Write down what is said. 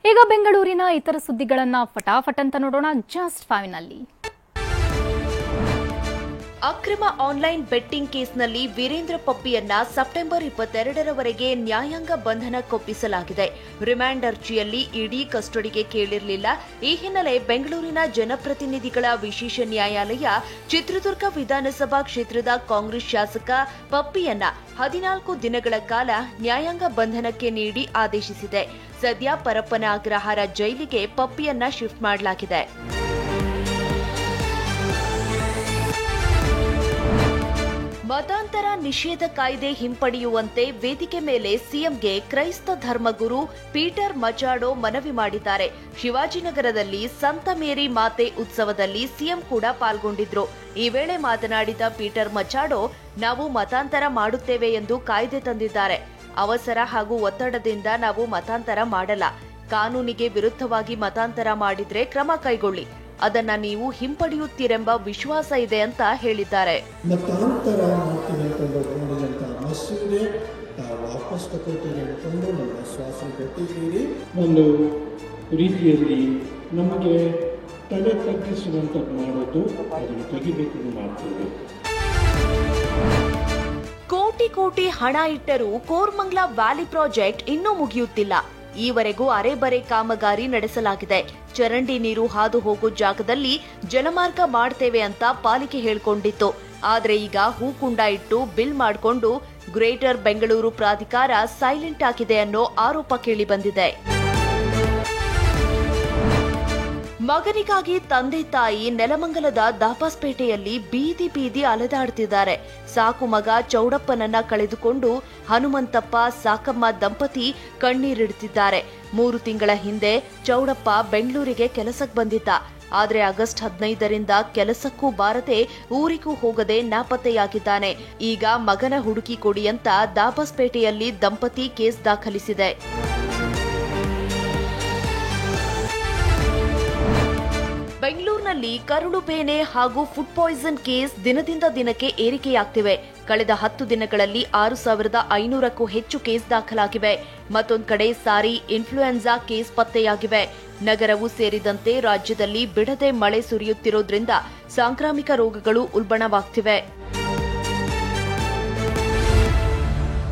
ಈಗ ಬೆಂಗಳೂರಿನ ಇತರ ಸುದ್ದಿಗಳನ್ನ ಫಟಾಫಟ್ ಅಂತ ನೋಡೋಣ. ಜಸ್ಟ್ 5 ನಲ್ಲಿ ಅಕ್ರಮ ಆನ್ಲೈನ್ ಬೆಟ್ಟಿಂಗ್ ಕೇಸ್ನಲ್ಲಿ ವೀರೇಂದ್ರ ಪಪ್ಪಿಯನ್ನ ಸೆಪ್ಟೆಂಬರ್ 22ರವರೆಗೆ ನ್ಯಾಯಾಂಗ ಬಂಧನಕ್ಕೊಪ್ಪಿಸಲಾಗಿದೆ. ರಿಮಾಂಡ್ ಅರ್ಜಿಯಲ್ಲಿ ಇಡಿ ಕಸ್ಟಡಿಗೆ ಕೇಳಿರಲಿಲ್ಲ. ಈ ಹಿನ್ನೆಲೆ ಬೆಂಗಳೂರಿನ ಜನಪ್ರತಿನಿಧಿಗಳ ವಿಶೇಷ ನ್ಯಾಯಾಲಯ ಚಿತ್ರದುರ್ಗ ವಿಧಾನಸಭಾ ಕ್ಷೇತ್ರದ ಕಾಂಗ್ರೆಸ್ ಶಾಸಕ ಪಪ್ಪಿಯನ್ನ 14 ದಿನಗಳ ಕಾಲ ನ್ಯಾಯಾಂಗ ಬಂಧನಕ್ಕೆ ನೀಡಿ ಆದೇಶಿಸಿದೆ. ಸದ್ಯ ಪರಪ್ಪನ ಅಗ್ರಹಾರ ಜೈಲಿಗೆ ಪಪ್ಪಿಯನ್ನ ಶಿಫ್ಟ್ ಮಾಡಲಾಗಿದೆ. ಮತಾಂತರ ನಿಷೇಧ ಕಾಯ್ದೆ ಹಿಂಪಡೆಯುವಂತೆ ವೇದಿಕೆ ಮೇಲೆ ಸಿಎಂಗೆ ಕ್ರೈಸ್ತ ಧರ್ಮಗುರು ಪೀಟರ್ ಮಚಾಡೋ ಮನವಿ ಮಾಡಿದ್ದಾರೆ. ಶಿವಾಜಿನಗರದಲ್ಲಿ ಸಂತ ಮೇರಿ ಮಾತೆ ಉತ್ಸವದಲ್ಲಿ ಸಿಎಂ ಕೂಡ ಪಾಲ್ಗೊಂಡಿದ್ರು. ಈ ವೇಳೆ ಮಾತನಾಡಿದ ಪೀಟರ್ ಮಚಾಡೋ, ನಾವು ಮತಾಂತರ ಮಾಡುತ್ತೇವೆ ಎಂದು ಕಾಯ್ದೆ ತಂದಿದ್ದಾರೆ. ಅವಸರ ಹಾಗೂ ಒತ್ತಡದಿಂದ ನಾವು ಮತಾಂತರ ಮಾಡಲ್ಲ. ಕಾನೂನಿಗೆ ವಿರುದ್ಧವಾಗಿ ಮತಾಂತರ ಮಾಡಿದ್ರೆ ಕ್ರಮ ಕೈಗೊಳ್ಳಿ. ಅದನ್ನ ನೀವು ಹಿಂಪಡೆಯುತ್ತೀರೆಂಬ ವಿಶ್ವಾಸ ಇದೆ ಅಂತ ಹೇಳಿದ್ದಾರೆ. ಮತಾಂತರ ಮಾಡಿದಂತ ಮಸೂದೆ ವಾಪಸ್ ತಗೊಳ್ತೀರಿ ಅಂತಂದು ನಮ್ಮ ವಿಶ್ವಾಸ ಕೊಟ್ಟಿದ್ದೀರಿ. ಒಂದು ರೀತಿಯಲ್ಲಿ ನಮಗೆ ತಲೆ ತಗ್ಗಿಸುವಂತ ಮಾಡೋದು, ಅದನ್ನು ತೆಗಿಬೇಕು ಮಾಡ್ತೀವಿ. ಕೋಟಿ ಕೋಟಿ ಹಣ ಇಟ್ಟರೂ ಕೋರ್ಮಂಗ್ಲಾ ವ್ಯಾಲಿ ಪ್ರಾಜೆಕ್ಟ್ ಇನ್ನೂ ಮುಗಿಯುತ್ತಿಲ್ಲ. ಈವರೆಗೂ ಅರೆಬರೆ ಕಾಮಗಾರಿ ನಡೆಸಲಾಗಿದೆ. ಚರಂಡಿ ನೀರು ಹಾದು ಹೋಗೋ ಜಾಗದಲ್ಲಿ ಜಲಮಾರ್ಗ ಮಾಡ್ತೇವೆ ಅಂತ ಪಾಲಿಕೆ ಹೇಳ್ಕೊಂಡಿತ್ತು. ಆದ್ರೆ ಈಗ ಹೂಕುಂಡ ಇಟ್ಟು ಬಿಲ್ ಮಾಡಿಕೊಂಡು ಗ್ರೇಟರ್ ಬೆಂಗಳೂರು ಪ್ರಾಧಿಕಾರ ಸೈಲೆಂಟ್ ಆಗಿದೆ ಅನ್ನೋ ಆರೋಪ ಕೇಳಿ ಬಂದಿದೆ. ಮಗನಿಗಾಗಿ ತಂದೆ ತಾಯಿ ನೆಲಮಂಗಲದ ದಾಬಾಸ್ಪೇಟೆಯಲ್ಲಿ ಬೀದಿ ಬೀದಿ ಅಲೆದಾಡ್ತಿದ್ದಾರೆ. ಸಾಕು ಮಗ ಚೌಡಪ್ಪನನ್ನ ಕಳೆದುಕೊಂಡು ಹನುಮಂತಪ್ಪ ಸಾಕಮ್ಮ ದಂಪತಿ ಕಣ್ಣೀರಿಡುತ್ತಿದ್ದಾರೆ. 3 ತಿಂಗಳ ಹಿಂದೆ ಚೌಡಪ್ಪ ಬೆಂಗಳೂರಿಗೆ ಕೆಲಸಕ್ಕೆ ಬಂದಿದ್ದ. ಆದ್ರೆ ಆಗಸ್ಟ್ 15ರಿಂದ ಕೆಲಸಕ್ಕೂ ಬಾರದೆ ಊರಿಗೂ ಹೋಗದೆ ನಾಪತ್ತೆಯಾಗಿದ್ದಾನೆ. ಈಗ ಮಗನ ಹುಡುಕಿ ಕೊಡಿ ಅಂತ ದಾಬಾಸ್ಪೇಟೆಯಲ್ಲಿ ದಂಪತಿ ಕೇಸ್ ದಾಖಲಿಸಿದೆ. ಬೆಂಗಳೂರಿನಲ್ಲಿ ಕರುಳು ಬೇನೆ ಹಾಗೂ ಫುಡ್ ಪಾಯ್ಸನ್ ಕೇಸ್ ದಿನದಿಂದ ದಿನಕ್ಕೆ ಏರಿಕೆಯಾಗ್ತಿವೆ. ಕಳೆದ 10 ದಿನಗಳಲ್ಲಿ 6500ಕ್ಕೂ ಹೆಚ್ಚು ಕೇಸ್ ದಾಖಲಾಗಿವೆ. ಮತ್ತೊಂದು ಕಡೆ ಸಾರಿ ಇನ್ಫ್ಲೂಯೆನ್ಸಾ ಕೇಸ್ ಪತ್ತೆಯಾಗಿವೆ. ನಗರವೂ ಸೇರಿದಂತೆ ರಾಜ್ಯದಲ್ಲಿ ಬಿಡದೆ ಮಳೆ ಸುರಿಯುತ್ತಿರೋದ್ರಿಂದ ಸಾಂಕ್ರಾಮಿಕ ರೋಗಗಳು ಉಲ್ಬಣವಾಗ್ತಿವೆ.